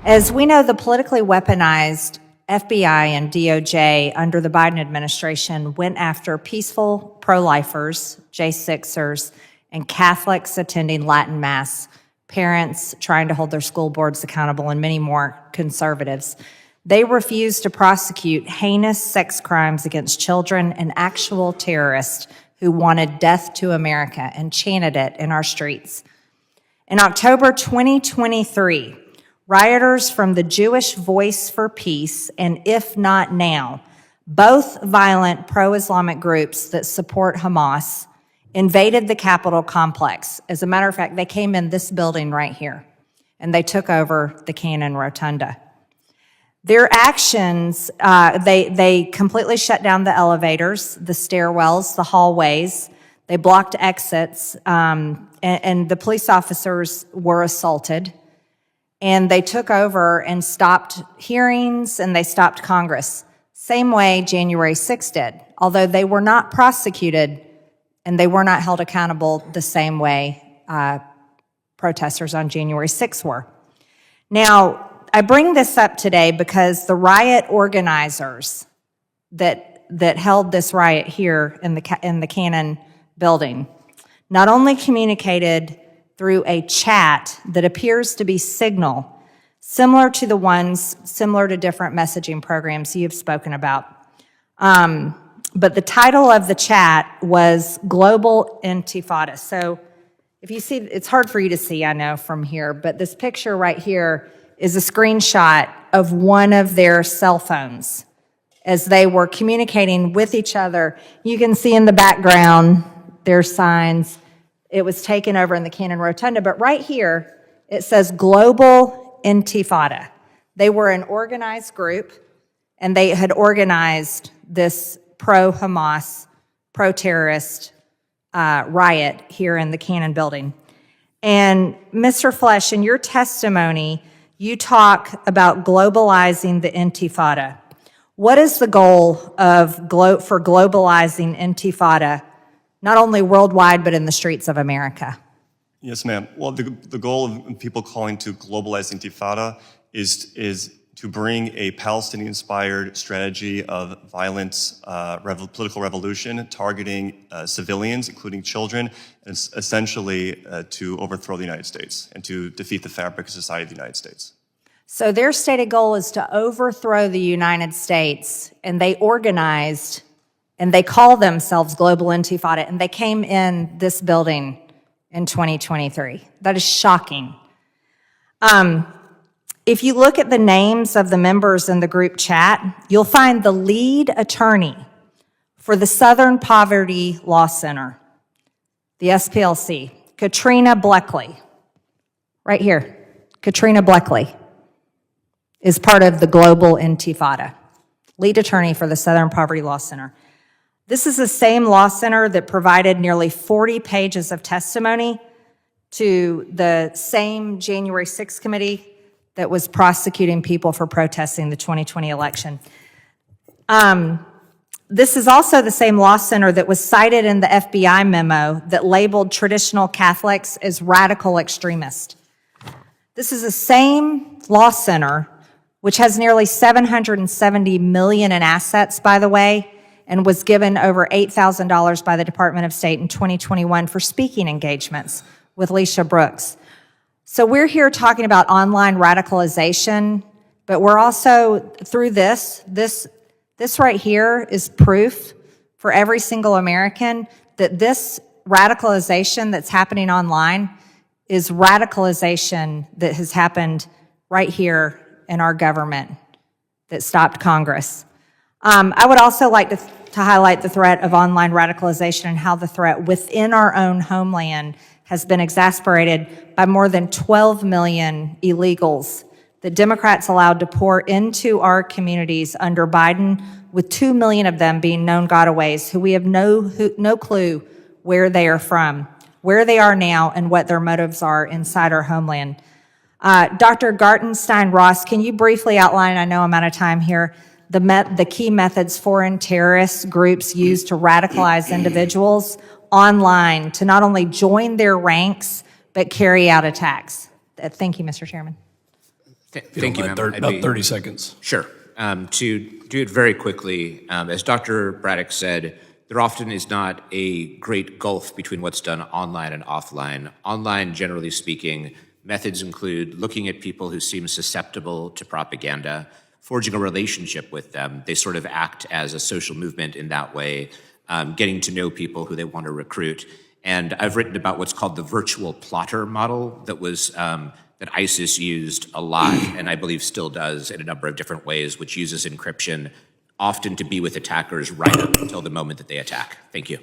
As we know, the politically weaponized FBI and DOJ under the Biden administration went after peaceful pro-lifers, J6ers, and Catholics attending Latin Mass, parents trying to hold their school boards accountable, and many more conservatives. They refused to prosecute heinous sex crimes against children and actual terrorists who wanted death to America and chanted it in our streets. In October 2023, rioters from the Jewish Voice for Peace and If Not Now, both violent pro-Islamic groups that support Hamas, invaded the Capitol complex. As a matter of fact, they came in this building right here, and they took over the Cannon Rotunda. Their actions, they completely shut down the elevators, the stairwells, the hallways. They blocked exits, and the police officers were assaulted. And they took over and stopped hearings, and they stopped Congress. Same way January 6th did, although they were not prosecuted and they were not held accountable the same way protesters on January 6th were. Now, I bring this up today because the riot organizers that held this riot here in the Cannon building not only communicated through a chat that appears to be Signal, similar to different messaging programs you've spoken about. But the title of the chat was Global Intifada. So if you see, it's hard for you to see, I know, from here, but this picture right here is a screenshot of one of their cell phones as they were communicating with each other. You can see in the background their signs. It was taken over in the Cannon Rotunda, but right here, it says Global Intifada. They were an organized group, and they had organized this pro-Hamas, pro-terrorist riot here in the Cannon building. And Mr. Flesh, in your testimony, you talk about globalizing the Intifada. What is the goal for globalizing Intifada, not only worldwide, but in the streets of America? Yes, ma'am. Well, the goal of people calling to globalize Intifada is to bring a Palestinian-inspired strategy of violent political revolution targeting civilians, including children, and essentially to overthrow the United States and to defeat the fabric of society of the United States. So their stated goal is to overthrow the United States, and they organized, and they call themselves Global Intifada, and they came in this building in 2023. That is shocking. If you look at the names of the members in the group chat, you'll find the lead attorney for the Southern Poverty Law Center, the SPLC, Katrina Bleckley. Right here, Katrina Bleckley is part of the Global Intifada, lead attorney for the Southern Poverty Law Center. This is the same law center that provided nearly 40 pages of testimony to the same January 6th committee that was prosecuting people for protesting the 2020 election. This is also the same law center that was cited in the FBI memo that labeled traditional Catholics as radical extremists. This is the same law center which has nearly $770 million in assets, by the way, and was given over $8,000 by the Department of State in 2021 for speaking engagements with Leisha Brooks. So we're here talking about online radicalization, but we're also, through this right here is proof for every single American that this radicalization that's happening online is radicalization that has happened right here in our government that stopped Congress. I would also like to highlight the threat of online radicalization and how the threat within our own homeland has been exacerbated by more than 12 million illegals that Democrats allowed to pour into our communities under Biden, with 2 million of them being known gotaways who we have no clue where they are from, where they are now, and what their motives are inside our homeland. Dr. Gartenstein-Ross, can you briefly outline, I know I'm out of time here, the key methods foreign terrorist groups use to radicalize individuals online to not only join their ranks, but carry out attacks? Thank you, Mr. Chairman. Thank you, ma'am. About 30 seconds. Sure. To do it very quickly, as Dr. Braddock said, there often is not a great gulf between what's done online and offline. Online, generally speaking, methods include looking at people who seem susceptible to propaganda, forging a relationship with them. They sort of act as a social movement in that way, getting to know people who they want to recruit. And I've written about what's called the virtual plotter model that was that ISIS used a lot, and I believe still does in a number of different ways, which uses encryption often to be with attackers right up until the moment that they attack. Thank you.